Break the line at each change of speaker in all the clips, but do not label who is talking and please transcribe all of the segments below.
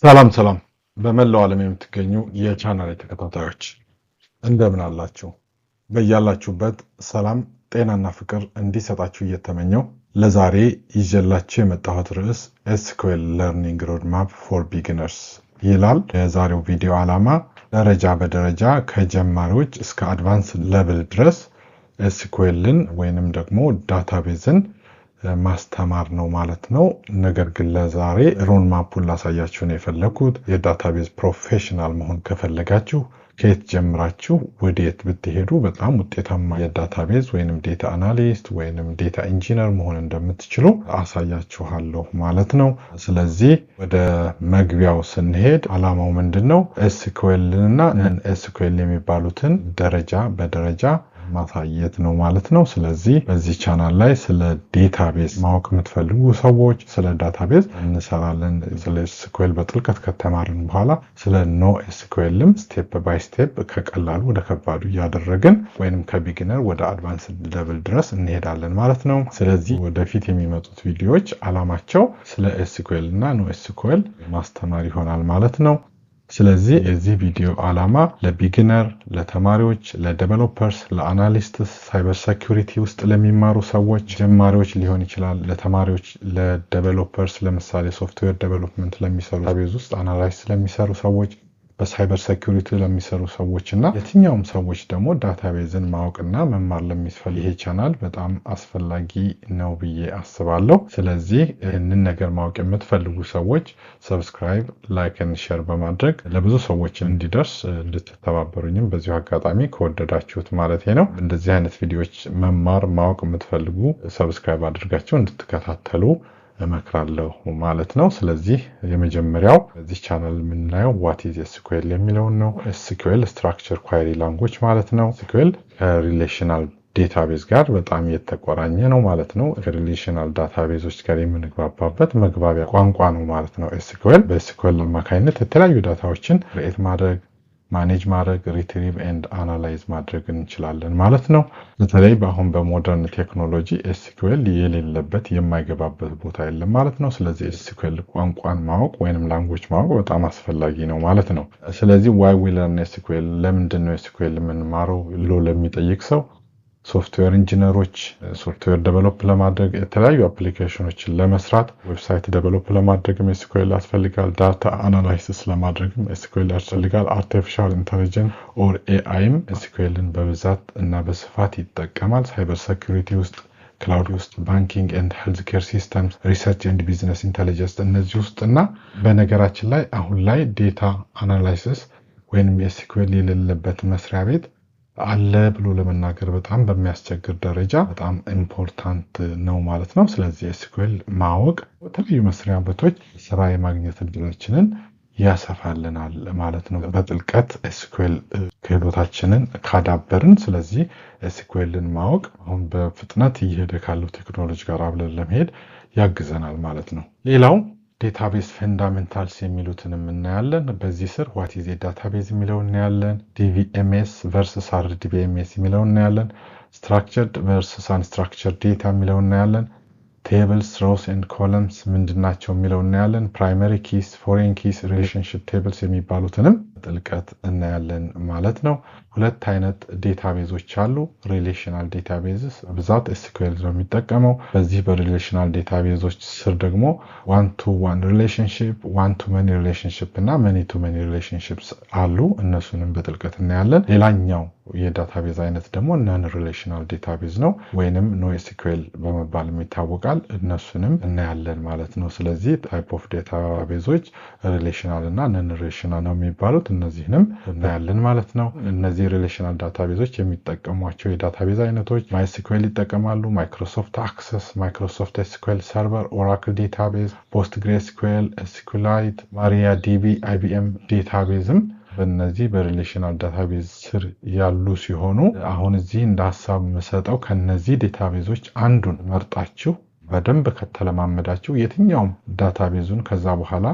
ሰላም ሰላም በመላው ዓለም የምትገኙ የቻናል ተከታታዮች እንደምን አላችሁ? በያላችሁበት ሰላም ጤናና ፍቅር እንዲሰጣችሁ እየተመኘው ለዛሬ ይዤላችሁ የመጣሁት ርዕስ SQL Learning Roadmap for Beginners ይላል። የዛሬው ቪዲዮ ዓላማ ደረጃ በደረጃ ከጀማሪዎች እስከ አድቫንስ ሌቭል ድረስ SQLን ወይንም ደግሞ ዳታቤዝን ማስተማር ነው ማለት ነው። ነገር ግን ለዛሬ ሮድማፑን ላሳያችሁ ነው የፈለኩት። የዳታቤዝ ፕሮፌሽናል መሆን ከፈለጋችሁ ከየት ጀምራችሁ ወዴት ብትሄዱ በጣም ውጤታማ የዳታቤዝ ወይንም ዴታ አናሊስት ወይንም ዴታ ኢንጂነር መሆን እንደምትችሉ አሳያችኋለሁ ማለት ነው። ስለዚህ ወደ መግቢያው ስንሄድ ዓላማው ምንድነው? SQL እና NoSQL የሚባሉትን ደረጃ በደረጃ ማሳየት ነው ማለት ነው። ስለዚህ በዚህ ቻናል ላይ ስለ ዴታቤዝ ማወቅ የምትፈልጉ ሰዎች ስለ ዳታቤዝ እንሰራለን። ስለ SQL በጥልቀት ከተማርን በኋላ ስለ NoSQLም ስቴፕ ባይ ስቴፕ ከቀላሉ ወደ ከባዱ እያደረግን ወይንም ከቢጊነር ወደ አድቫንስ ሌቭል ድረስ እንሄዳለን ማለት ነው። ስለዚህ ወደፊት የሚመጡት ቪዲዮዎች ዓላማቸው ስለ SQL እና NoSQL ማስተማር ይሆናል ማለት ነው። ስለዚህ የዚህ ቪዲዮ ዓላማ ለቢጊነር፣ ለተማሪዎች፣ ለዴቨሎፐርስ፣ ለአናሊስትስ፣ ሳይበር ሴኩሪቲ ውስጥ ለሚማሩ ሰዎች ጀማሪዎች ሊሆን ይችላል። ለተማሪዎች፣ ለዴቨሎፐርስ ለምሳሌ ሶፍትዌር ዴቨሎፕመንት ለሚሰሩ ዳታቤዝ ውስጥ አናላይዝ ለሚሰሩ ሰዎች፣ በሳይበር ሴኩሪቲ ለሚሰሩ ሰዎች እና የትኛውም ሰዎች ደግሞ ዳታቤዝን ማወቅና መማር ለሚፈልጉ ይሄ ቻናል በጣም አስፈላጊ ነው ብዬ አስባለሁ። ስለዚህ ይህንን ነገር ማወቅ የምትፈልጉ ሰዎች ሰብስክራይብ፣ ላይክ እና ሼር በማድረግ ለብዙ ሰዎች እንዲደርስ እንድትተባበሩኝም በዚሁ አጋጣሚ ከወደዳችሁት ማለት ነው። እንደዚህ አይነት ቪዲዮዎች መማር ማወቅ የምትፈልጉ ሰብስክራይብ አድርጋችሁ እንድትከታተሉ እመክራለሁ ማለት ነው። ስለዚህ የመጀመሪያው በዚህ ቻናል የምናየው what is SQL የሚለውን ነው። SQL ስትራክቸር ኳሪ ላንጉዌጅ ማለት ነው። SQL ከሪሌሽናል ዴታቤዝ ጋር በጣም የተቆራኘ ነው ማለት ነው። ከሪሌሽናል ዳታቤዞች ጋር የምንግባባበት መግባቢያ ቋንቋ ነው ማለት ነው። SQL በSQL አማካኝነት የተለያዩ ዳታዎችን ክሬት ማድረግ፣ ማኔጅ ማድረግ፣ ሪትሪቭ ኤንድ አናላይዝ ማድረግ እንችላለን ማለት ነው። በተለይ በአሁን በሞደርን ቴክኖሎጂ SQL የሌለበት የማይገባበት ቦታ የለም ማለት ነው። ስለዚህ SQL ቋንቋን ማወቅ ወይንም ላንጉዌጅ ማወቅ በጣም አስፈላጊ ነው ማለት ነው። ስለዚህ why we learn SQL ለምንድን ነው SQL የምንማረው ብሎ ለሚጠይቅ ሰው ሶፍትዌር ኢንጂነሮች ሶፍትዌር ዴቨሎፕ ለማድረግ የተለያዩ አፕሊኬሽኖችን ለመስራት ዌብሳይት ዴቨሎፕ ለማድረግም SQL ያስፈልጋል። ዳታ አናላይሲስ ለማድረግም SQL ያስፈልጋል። አርቲፊሻል ኢንተለጀንስ ኦር AIም SQLን በብዛት እና በስፋት ይጠቀማል። ሳይበር ሴኩሪቲ ውስጥ፣ ክላውድ ውስጥ፣ ባንኪንግ ኤንድ ሄልዝ ኬር ሲስተምስ፣ ሪሰርች ኤንድ ቢዝነስ ኢንተለጀንስ እነዚህ ውስጥ እና በነገራችን ላይ አሁን ላይ ዴታ አናላይሲስ ወይንም SQL የሌለበት መስሪያ ቤት አለ ብሎ ለመናገር በጣም በሚያስቸግር ደረጃ በጣም ኢምፖርታንት ነው ማለት ነው። ስለዚህ SQL ማወቅ በተለያዩ መስሪያ ቤቶች ስራ የማግኘት እድላችንን ያሰፋልናል ማለት ነው። በጥልቀት SQL ክህሎታችንን ካዳበርን ስለዚህ SQLን ማወቅ አሁን በፍጥነት እየሄደ ካለው ቴክኖሎጂ ጋር አብረን ለመሄድ ያግዘናል ማለት ነው። ሌላው ዴታቤዝ ፈንዳሜንታልስ የሚሉትንም እናያለን። በዚህ ስር ዋት ኢዝ ዳታቤዝ የሚለውን እናያለን። DBMS ቨርሰስ RDBMS የሚለውን እናያለን። ስትራክቸርድ ቨርሰስ አንስትራክቸርድ ዴታ የሚለውን እናያለን። ቴብልስ፣ ሮውስ ኤንድ ኮለምስ ምንድናቸው የሚለውን እናያለን። ፕራይመሪ ኪስ፣ ፎሬን ኪስ፣ ሪሌሽንሺፕ ቴብልስ የሚባሉትንም ጥልቀት እናያለን ማለት ነው። ሁለት አይነት ዴታቤዞች አሉ። ሪሌሽናል ዴታቤዝስ ብዛት SQL ነው የሚጠቀመው። በዚህ በሪሌሽናል ዴታቤዞች ስር ደግሞ ዋን ቱ ዋን ሪሌሽንሺፕ፣ ዋን ቱ መኒ ሪሌሽንሺፕ እና መኒ ቱ መኒ ሪሌሽንሺፕስ አሉ። እነሱንም በጥልቀት እናያለን። ሌላኛው የዳታቤዝ አይነት ደግሞ ነን ሪሌሽናል ዴታቤዝ ነው ወይንም NoSQL በመባል ይታወቃል። እነሱንም እናያለን ማለት ነው። ስለዚህ ታይፕ ኦፍ ዴታቤዞች ሪሌሽናል እና ነን ሪሌሽናል ነው የሚባሉት። እነዚህንም እናያለን ማለት ነው። እነዚህ ሪሌሽናል ዳታቤዞች የሚጠቀሟቸው የዳታቤዝ አይነቶች MySQL ይጠቀማሉ፣ ማይክሮሶፍት አክሰስ፣ ማይክሮሶፍት SQL ሰርቨር፣ ኦራክል ዴታቤዝ፣ ፖስትግሬስQL፣ SQLite፣ MariaDB፣ IBM ዴታቤዝም በእነዚህ በሪሌሽናል ዳታቤዝ ስር ያሉ ሲሆኑ አሁን እዚህ እንደ ሐሳብ የምሰጠው ከነዚህ ዴታቤዞች አንዱን መርጣችሁ በደንብ ከተለማመዳችሁ የትኛውም ዳታቤዙን ከዛ በኋላ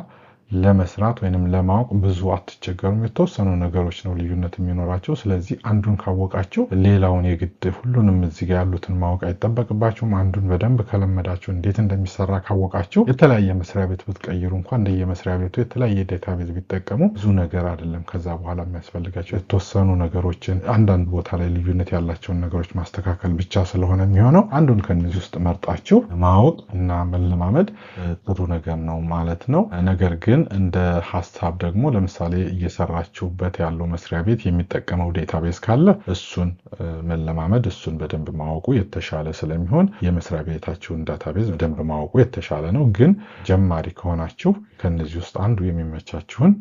ለመስራት ወይንም ለማወቅ ብዙ አትቸገሩም። የተወሰኑ ነገሮች ነው ልዩነት የሚኖራቸው። ስለዚህ አንዱን ካወቃችሁ ሌላውን የግድ ሁሉንም እዚህ ጋር ያሉትን ማወቅ አይጠበቅባችሁም። አንዱን በደንብ ከለመዳችሁ እንዴት እንደሚሰራ ካወቃችሁ የተለያየ መስሪያ ቤት ብትቀይሩ እንኳን እንደየመስሪያ ቤቱ የተለያየ ዴታቤዝ ቢጠቀሙ ብዙ ነገር አይደለም። ከዛ በኋላ የሚያስፈልጋቸው የተወሰኑ ነገሮችን አንዳንድ ቦታ ላይ ልዩነት ያላቸውን ነገሮች ማስተካከል ብቻ ስለሆነ የሚሆነው አንዱን ከነዚህ ውስጥ መርጣችሁ ማወቅ እና መለማመድ ጥሩ ነገር ነው ማለት ነው። ነገር ግን እንደ ሀሳብ ደግሞ ለምሳሌ እየሰራችሁበት ያለው መስሪያ ቤት የሚጠቀመው ዴታቤዝ ካለ እሱን መለማመድ እሱን በደንብ ማወቁ የተሻለ ስለሚሆን የመስሪያ ቤታችሁን ዳታቤዝ በደንብ ማወቁ የተሻለ ነው። ግን ጀማሪ ከሆናችሁ ከነዚህ ውስጥ አንዱ የሚመቻችሁን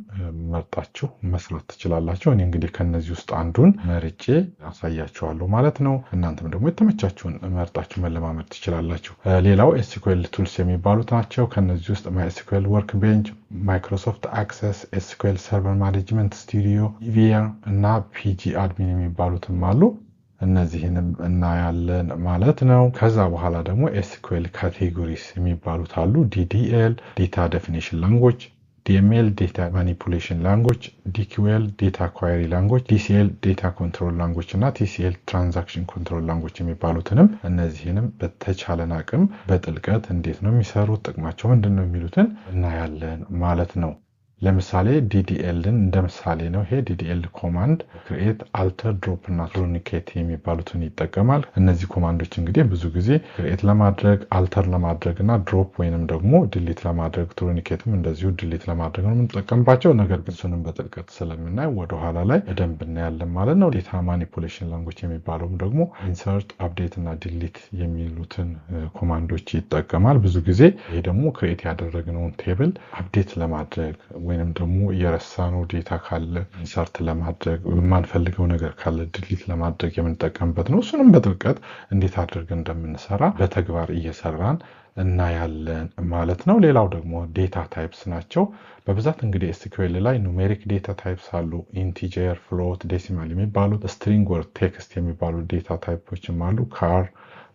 መርጣችሁ መስራት ትችላላችሁ። እኔ እንግዲህ ከነዚህ ውስጥ አንዱን መርጬ አሳያችኋለሁ ማለት ነው። እናንተም ደግሞ የተመቻችሁን መርጣችሁ መለማመድ ትችላላችሁ። ሌላው ኤስኪዩኤል ቱልስ የሚባሉት ናቸው። ከነዚህ ውስጥ ማይኤስኪዩኤል ወርክቤንች፣ ማይክሮሶፍት አክሰስ፣ ኤስኪዩኤል ሰርቨር ማኔጅመንት ስቱዲዮ፣ ኢቪያ እና ፒጂ አድሚን የሚባሉትም አሉ። እነዚህንም እናያለን ማለት ነው። ከዛ በኋላ ደግሞ ኤስኪዩኤል ካቴጎሪስ የሚባሉት አሉ። ዲዲኤል ዴታ ዴፊኒሽን ላንጉዌጅ፣ ዲኤምኤል ዴታ ማኒፑሌሽን ላንጉዌጅ፣ ዲኪዩኤል ዴታ ኳሪ ላንጉዌጅ፣ ዲሲኤል ዴታ ኮንትሮል ላንጉዌጅ እና ቲሲኤል ትራንዛክሽን ኮንትሮል ላንጉዌጅ የሚባሉትንም እነዚህንም በተቻለን አቅም በጥልቀት እንዴት ነው የሚሰሩት፣ ጥቅማቸው ምንድን ነው የሚሉትን እናያለን ማለት ነው። ለምሳሌ ዲዲኤልን እንደ ምሳሌ ነው። ይሄ ዲዲኤል ኮማንድ ክሬት፣ አልተር፣ ድሮፕ እና ቱርኒኬት የሚባሉትን ይጠቀማል። እነዚህ ኮማንዶች እንግዲህ ብዙ ጊዜ ክሬት ለማድረግ፣ አልተር ለማድረግ እና ድሮፕ ወይንም ደግሞ ድሊት ለማድረግ፣ ቱርኒኬትም እንደዚሁ ድሊት ለማድረግ ነው የምንጠቀምባቸው። ነገር ግን እሱንም በጥልቀት ስለምናይ ወደኋላ ላይ በደንብ እናያለን ማለት ነው። ዴታ ማኒፑሌሽን ላንጉዌጅ የሚባለውም ደግሞ ኢንሰርት፣ አፕዴት እና ድሊት የሚሉትን ኮማንዶች ይጠቀማል ብዙ ጊዜ። ይሄ ደግሞ ክሬት ያደረግነውን ቴብል አፕዴት ለማድረግ ወይንም ደግሞ የረሳነው ዴታ ካለ ኢንሰርት ለማድረግ የማንፈልገው ነገር ካለ ድሊት ለማድረግ የምንጠቀምበት ነው። እሱንም በጥልቀት እንዴት አድርገን እንደምንሰራ በተግባር እየሰራን እናያለን ማለት ነው። ሌላው ደግሞ ዴታ ታይፕስ ናቸው። በብዛት እንግዲህ ኤስኪዩኤል ላይ ኑሜሪክ ዴታ ታይፕስ አሉ፣ ኢንቲጀር፣ ፍሎት፣ ዴሲማል የሚባሉት፣ ስትሪንግ ወር ቴክስት የሚባሉ ዴታ ታይፖችም አሉ። ካር፣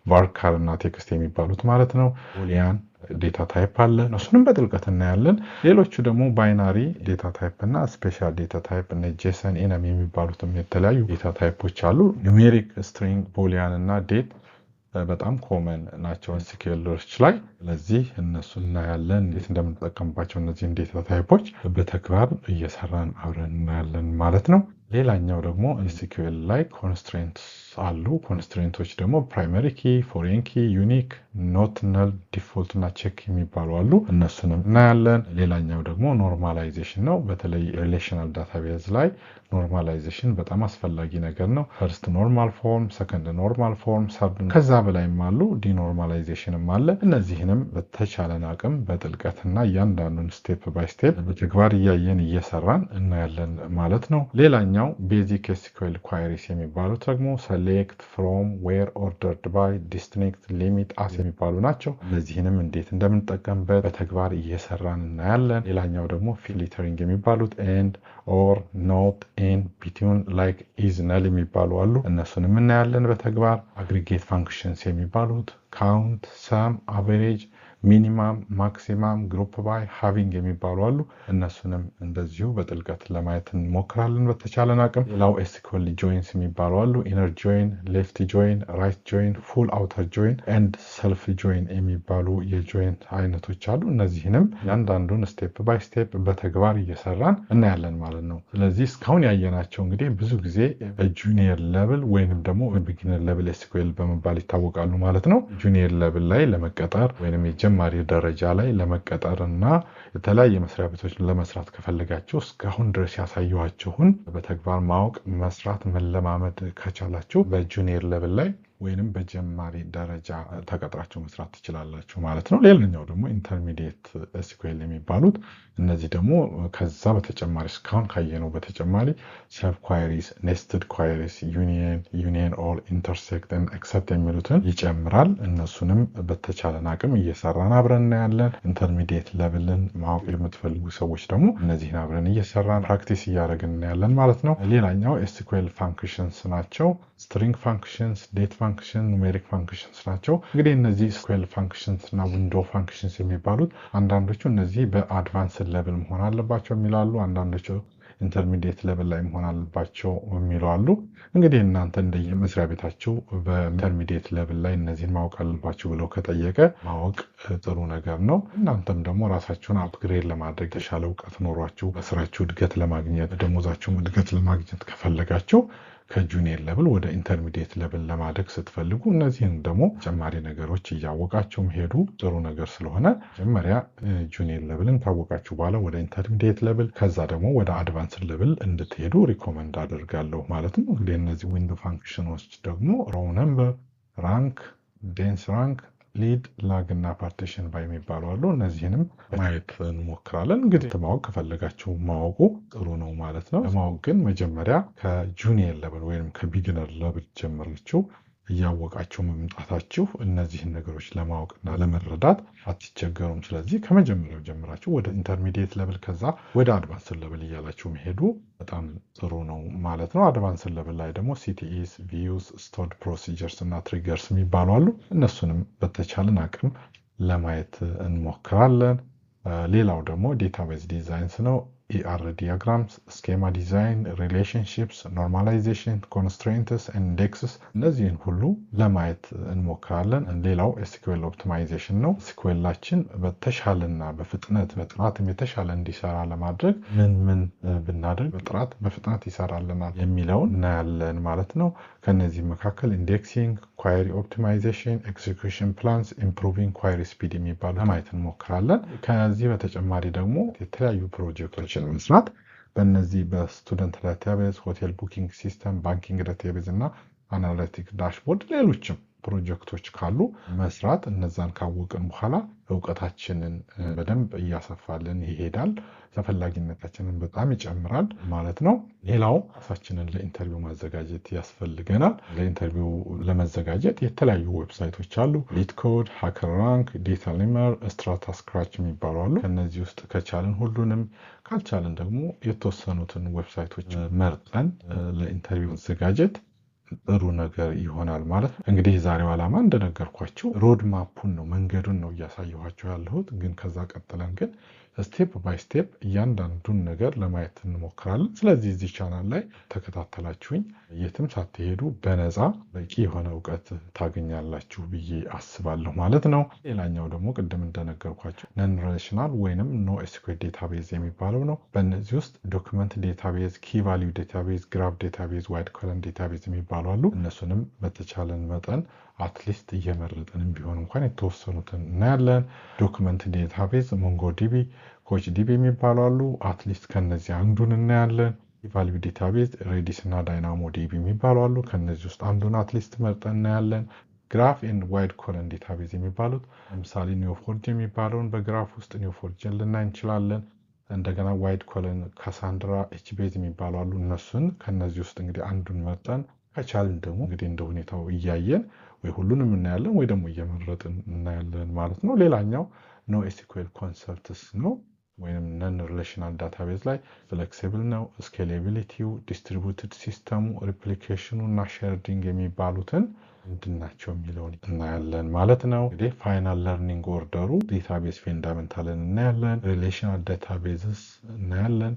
ቫርካር እና ቴክስት የሚባሉት ማለት ነው። ቡሊያን ዴታ ታይፕ አለ። እሱንም በጥልቀት እናያለን። ሌሎቹ ደግሞ ባይናሪ ዴታ ታይፕ እና ስፔሻል ዴታ ታይፕ እና ጄሰን፣ ኢነም የሚባሉትም የተለያዩ ዴታ ታይፖች አሉ። ኑሜሪክ፣ ስትሪንግ፣ ቡሊያን እና ዴት በጣም ኮመን ናቸው ኤስኪዩኤሎች ላይ። ስለዚህ እነሱ እናያለን እንዴት እንደምንጠቀምባቸው እነዚህን ዴታ ታይፖች በተግባር እየሰራን አብረን እናያለን ማለት ነው። ሌላኛው ደግሞ ኤስኪዩኤል ላይ ኮንስትሬንትስ አሉ። ኮንስትሬንቶች ደግሞ ፕራይመሪ ኪ፣ ፎሬን ኪ፣ ዩኒክ፣ ኖት፣ ነል፣ ዲፎልት እና ቼክ የሚባሉ አሉ። እነሱንም እናያለን። ሌላኛው ደግሞ ኖርማላይዜሽን ነው። በተለይ ሪሌሽናል ዳታቤዝ ላይ ኖርማላይዜሽን በጣም አስፈላጊ ነገር ነው። ፈርስት ኖርማል ፎርም፣ ሰከንድ ኖርማል ፎርም፣ ሰርድ ከዛ በላይም አሉ። ዲኖርማላይዜሽንም አለ። እነዚህንም በተቻለን አቅም በጥልቀትና እያንዳንዱን ስቴፕ ባይ ስቴፕ በተግባር እያየን እየሰራን እናያለን ማለት ነው። ሌላኛው ቤዚክ ኤስኪዩኤል ኳይሪስ የሚባሉት ደግሞ ሰሌክት፣ ፍሮም፣ ዌር፣ ኦርደርድ ባይ፣ ዲስቲንክት፣ ሊሚት፣ አስ የሚባሉ ናቸው። እነዚህንም እንዴት እንደምንጠቀምበት በተግባር እየሰራን እናያለን። ሌላኛው ደግሞ ፊልተሪንግ የሚባሉት ኤንድ፣ ኦር፣ ኖት፣ ኢን፣ ቢትዊን፣ ላይክ፣ ኢዝ፣ ነል የሚባሉ አሉ። እነሱንም እናያለን በተግባር። አግሪጌት ፋንክሽንስ የሚባሉት ካውንት፣ ሰም፣ አቨሬጅ፣ ሚኒማም፣ ማክሲማም፣ ግሩፕ ባይ፣ ሃቪንግ የሚባሉ አሉ። እነሱንም እንደዚሁ በጥልቀት ለማየት እንሞክራለን በተቻለን አቅም። ሌላው ኤስኪዩኤል ጆይንስ የሚባሉ አሉ። ኢነር ጆይን፣ ሌፍት ጆይን፣ ራይት ጆይን፣ ፉል አውተር ጆይን ኤንድ ሰልፍ ጆይን የሚባሉ የጆይን አይነቶች አሉ። እነዚህንም ያንዳንዱን ስቴፕ ባይ ስቴፕ በተግባር እየሰራን እናያለን ማለት ነው። ስለዚህ እስካሁን ያየናቸው እንግዲህ ብዙ ጊዜ ጁኒየር ሌቭል ወይንም ደግሞ ቢጊነር ሌቭል ኤስኪዩኤል በመባል ይታወቃሉ ማለት ነው። ጁኒየር ሌቭል ላይ ለመቀጠር ወይንም ጀማሪ ደረጃ ላይ ለመቀጠር እና የተለያየ መስሪያ ቤቶችን ለመስራት ከፈለጋችሁ እስካሁን ድረስ ያሳየኋችሁን በተግባር ማወቅ፣ መስራት፣ መለማመድ ከቻላችሁ በጁኒየር ሌቭል ላይ ወይንም በጀማሪ ደረጃ ተቀጥራችሁ መስራት ትችላላችሁ ማለት ነው። ሌላኛው ደግሞ ኢንተርሚዲየት ኤስኪዩኤል የሚባሉት እነዚህ ደግሞ ከዛ በተጨማሪ እስካሁን ካየነው በተጨማሪ ሰብ ኳይሪስ፣ ኔስትድ ኳይሪስ፣ ዩኒየን፣ ኦል፣ ኢንተርሴክት፣ ኤክሰፕት የሚሉትን ይጨምራል። እነሱንም በተቻለን አቅም እየሰራን አብረን እናያለን። ኢንተርሚዲየት ሌቭልን ማወቅ የምትፈልጉ ሰዎች ደግሞ እነዚህን አብረን እየሰራን ፕራክቲስ እያደረግን እናያለን ማለት ነው። ሌላኛው ኤስኪዩኤል ፋንክሽንስ ናቸው። ስትሪንግ ፋንክሽንስ፣ ዴት ፋንክሽን፣ ኑሜሪክ ፋንክሽንስ ናቸው። እንግዲህ እነዚህ ስኩዌል ፋንክሽንስ እና ዊንዶ ፋንክሽንስ የሚባሉት አንዳንዶቹ እነዚህ በአድቫንስድ ሌቭል መሆን አለባቸው የሚላሉ፣ አንዳንዶቹ ኢንተርሚዲየት ሌቭል ላይ መሆን አለባቸው የሚሉ አሉ። እንግዲህ እናንተ እንደየመስሪያ ቤታችሁ በኢንተርሚዲየት ሌቭል ላይ እነዚህን ማወቅ አለባችሁ ብለው ከጠየቀ ማወቅ ጥሩ ነገር ነው። እናንተም ደግሞ ራሳችሁን አፕግሬድ ለማድረግ የተሻለ እውቀት ኖሯችሁ በስራችሁ እድገት ለማግኘት ደሞዛችሁም እድገት ለማግኘት ከፈለጋችሁ ከጁኒየር ሌቭል ወደ ኢንተርሚዲየት ሌቭል ለማድረግ ስትፈልጉ እነዚህን ደግሞ ተጨማሪ ነገሮች እያወቃችሁ መሄዱ ጥሩ ነገር ስለሆነ መጀመሪያ ጁኒየር ሌቭልን ካወቃችሁ በኋላ ወደ ኢንተርሚዲየት ሌቭል ከዛ ደግሞ ወደ አድቫንስድ ሌቭል እንድትሄዱ ሪኮመንድ አደርጋለሁ ማለት ነው። እንግዲህ እነዚህ ዊንዶ ፋንክሽኖች ደግሞ ሮው ነምበር፣ ራንክ፣ ዴንስ ራንክ፣ ሊድ፣ ላግ እና ፓርቲሽን ባይ የሚባሉ አሉ። እነዚህንም ማየት እንሞክራለን። እንግዲህ ማወቅ ከፈለጋችሁ ማወቁ ጥሩ ነው ማለት ነው። ለማወቅ ግን መጀመሪያ ከጁኒየር ሌቭል ወይም ከቢግነር ሌቭል ጀምራችሁ እያወቃችሁ መምጣታችሁ እነዚህን ነገሮች ለማወቅና ለመረዳት አትቸገሩም። ስለዚህ ከመጀመሪያው ጀምራችሁ ወደ ኢንተርሚዲየት ሌቭል ከዛ ወደ አድቫንስድ ሌቭል እያላችሁ መሄዱ በጣም ጥሩ ነው ማለት ነው። አድቫንስድ ሌቭል ላይ ደግሞ ሲቲኢስ፣ ቪውስ፣ ስቶርድ ፕሮሲጀርስ እና ትሪገርስ የሚባሉ አሉ። እነሱንም በተቻለን አቅም ለማየት እንሞክራለን። ሌላው ደግሞ ዴታቤዝ ዲዛይንስ ነው። ኢአር ዲያግራምስ፣ ስኬማ ዲዛይን፣ ሪሌሽንሺፕስ፣ ኖርማላይዜሽን፣ ኮንስትሬንትስ፣ ኢንዴክስስ እነዚህን ሁሉ ለማየት እንሞክራለን። ሌላው ኤስኪዩኤል ኦፕቲማይዜሽን ነው። ኤስኪዩኤላችን በተሻለና በፍጥነት በጥራትም የተሻለ እንዲሰራ ለማድረግ ምን ብናደርግ በጥራት በፍጥነት ይሰራልናል የሚለውን እናያለን ማለት ነው። ከነዚህ መካከል ኢንዴክሲንግ፣ ኳሪ ኦፕቲማይዜሽን፣ ኤክዚኪዩሽን ፕላንስ፣ ኢምፕሩቪንግ ኳሪ ስፒድ የሚባሉ ለማየት እንሞክራለን። ከዚህ በተጨማሪ ደግሞ የተለያዩ ፕሮጀክቶች መስራት በእነዚህ በስቱደንት ዳታቤዝ፣ ሆቴል ቡኪንግ ሲስተም፣ ባንኪንግ ዳታቤዝ እና አናሊቲክ ዳሽቦርድ ሌሎችም ፕሮጀክቶች ካሉ መስራት እነዛን ካወቅን በኋላ እውቀታችንን በደንብ እያሰፋልን ይሄዳል። ተፈላጊነታችንን በጣም ይጨምራል ማለት ነው። ሌላው ራሳችንን ለኢንተርቪው ማዘጋጀት ያስፈልገናል። ለኢንተርቪው ለመዘጋጀት የተለያዩ ዌብሳይቶች አሉ። ሊትኮድ፣ ሃከርራንክ፣ ዴታሊመር፣ ስትራታ ስክራች የሚባሉ አሉ። ከነዚህ ውስጥ ከቻልን ሁሉንም ካልቻልን ደግሞ የተወሰኑትን ዌብሳይቶች መርጠን ለኢንተርቪው መዘጋጀት ጥሩ ነገር ይሆናል ማለት ነው። እንግዲህ የዛሬው ዓላማ እንደነገርኳችሁ ሮድ ማፑን ነው፣ መንገዱን ነው እያሳየኋቸው ያለሁት። ግን ከዛ ቀጥለን ግን ስቴፕ ባይ ስቴፕ እያንዳንዱን ነገር ለማየት እንሞክራለን። ስለዚህ እዚህ ቻናል ላይ ተከታተላችሁኝ የትም ሳትሄዱ በነፃ በቂ የሆነ እውቀት ታገኛላችሁ ብዬ አስባለሁ ማለት ነው። ሌላኛው ደግሞ ቅድም እንደነገርኳችሁ ነን ሪሌሽናል ወይንም ኖ ኤስኪዩኤል ዴታቤዝ የሚባለው ነው። በእነዚህ ውስጥ ዶክመንት ዴታቤዝ፣ ኪ ቫሊዩ ዴታቤዝ፣ ግራፍ ዴታቤዝ፣ ዋይድ ኮለን ዴታቤዝ የሚባሉ አሉ። እነሱንም በተቻለን መጠን አትሊስት እየመረጥንም ቢሆን እንኳን የተወሰኑትን እናያለን። ዶክመንት ዴታቤዝ ሞንጎዲቢ፣ ኮችዲቢ የሚባሉ አሉ። አትሊስት ከነዚህ አንዱን እናያለን። ቫልዩ ዴታቤዝ ሬዲስ እና ዳይናሞ ዲቢ የሚባሉ አሉ። ከነዚህ ውስጥ አንዱን አትሊስት መርጠን እናያለን። ግራፍ ኤንድ ዋይድ ኮለን ዴታቤዝ የሚባሉት ለምሳሌ ኒዮፎርጅ የሚባለውን በግራፍ ውስጥ ኒዮፎርጅን ልናይ እንችላለን። እንደገና ዋይድ ኮለን፣ ካሳንድራ፣ ኤችቤዝ የሚባሉ አሉ። እነሱን ከነዚህ ውስጥ እንግዲህ አንዱን መርጠን ከቻልን ደግሞ እንግዲህ እንደ ሁኔታው እያየን ወይ ሁሉንም እናያለን ወይ ደግሞ እየመረጥን እናያለን ማለት ነው። ሌላኛው ኖ ኤስኪዩኤል ኮንሰፕትስ ነው ወይም ነን ሪሌሽናል ዳታቤዝ ላይ ፍሌክሲብል ነው፣ ስኬሌቢሊቲው፣ ዲስትሪቡትድ ሲስተሙ፣ ሪፕሊኬሽኑ እና ሼርዲንግ የሚባሉትን ምንድናቸው የሚለውን እናያለን ማለት ነው። እንግዲህ ፋይናል ለርኒንግ ኦርደሩ ዴታቤዝ ፈንዳሜንታልን እናያለን። ሪሌሽናል ዳታቤዝስ እናያለን።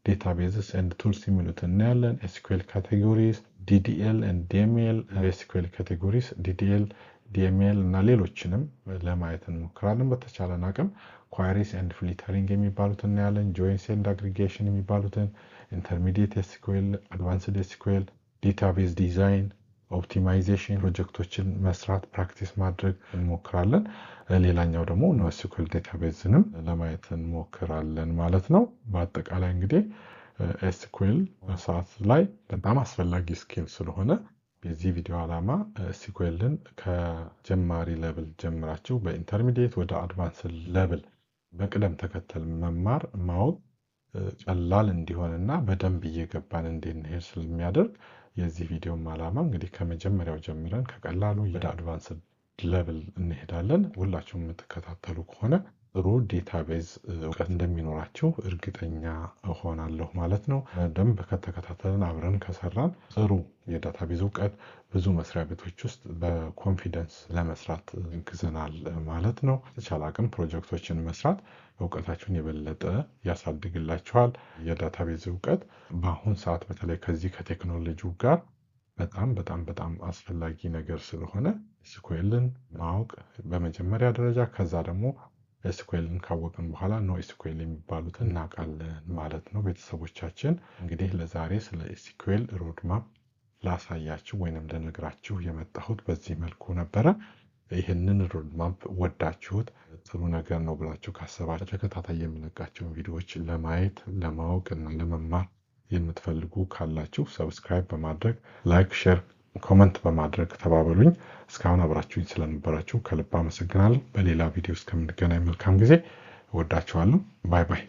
ዴታቤዝስ ኤንድ ቱልስ የሚሉትን እናያለን። ኤስኪዩኤል ካቴጎሪስ፣ ዲዲኤል ኤንድ ዲኤምኤል፣ ኤስኪዩኤል ካቴጎሪስ፣ ዲዲኤል፣ ዲኤምኤል እና ሌሎችንም ለማየት እንሞክራለን በተቻለን አቅም። ኳሪስ ኤንድ ፍሊተሪንግ የሚባሉትን እናያለን። ጆይንስ ኤንድ አግሪጌሽን የሚባሉትን፣ ኢንተርሚዲየት ኤስኪዩኤል፣ አድቫንስድ ኤስኪዩኤል፣ ዴታቤዝ ዲዛይን፣ ኦፕቲማይዜሽን ፕሮጀክቶችን መስራት ፕራክቲስ ማድረግ እንሞክራለን። ሌላኛው ደግሞ ኖኤስኪዩኤል ዴታቤዝንም ለማየት እንሞክራለን ማለት ነው። በአጠቃላይ እንግዲህ ኤስኪዩኤል ሰዓት ላይ በጣም አስፈላጊ ስኪል ስለሆነ የዚህ ቪዲዮ ዓላማ ኤስኪዩኤልን ከጀማሪ ሌቭል ጀምራችሁ በኢንተርሚዲየት ወደ አድቫንስድ ሌቭል በቅደም ተከተል መማር ማወቅ ቀላል እንዲሆንና በደንብ እየገባን እንድንሄድ ስለሚያደርግ የዚህ ቪዲዮም ዓላማ እንግዲህ ከመጀመሪያው ጀምረን ከቀላሉ ወደ አድቫንስድ ሌቭል እንሄዳለን። ሁላችሁም የምትከታተሉ ከሆነ ጥሩ ዴታቤዝ እውቀት እንደሚኖራችሁ እርግጠኛ እሆናለሁ ማለት ነው። በደንብ ከተከታተልን አብረን ከሰራን ጥሩ የዳታቤዝ እውቀት ብዙ መስሪያ ቤቶች ውስጥ በኮንፊደንስ ለመስራት ይግዘናል ማለት ነው። የተቻለ አቅም ፕሮጀክቶችን መስራት እውቀታችሁን የበለጠ ያሳድግላችኋል። የዳታቤዝ እውቀት በአሁን ሰዓት በተለይ ከዚህ ከቴክኖሎጂው ጋር በጣም አስፈላጊ ነገር ስለሆነ ኤስኩኤልን ማወቅ በመጀመሪያ ደረጃ፣ ከዛ ደግሞ ኤስኩኤልን ካወቅን በኋላ ኖ ኤስኩኤል የሚባሉትን እናውቃለን ማለት ነው። ቤተሰቦቻችን እንግዲህ ለዛሬ ስለ ኤስኩኤል ሮድማፕ ላሳያችሁ ወይንም ልነግራችሁ የመጣሁት በዚህ መልኩ ነበረ። ይህንን ሮድማፕ ወዳችሁት ጥሩ ነገር ነው ብላችሁ ካሰባችሁ ተከታታይ የምለቃቸውን ቪዲዮዎች ለማየት ለማወቅ እና ለመማር የምትፈልጉ ካላችሁ ሰብስክራይብ በማድረግ ላይክ፣ ሼር፣ ኮመንት በማድረግ ተባበሉኝ። እስካሁን አብራችሁኝ ስለነበራችሁ ከልብ አመሰግናለሁ። በሌላ ቪዲዮ እስከምንገናኝ መልካም ጊዜ። እወዳችኋለሁ። ባይ ባይ።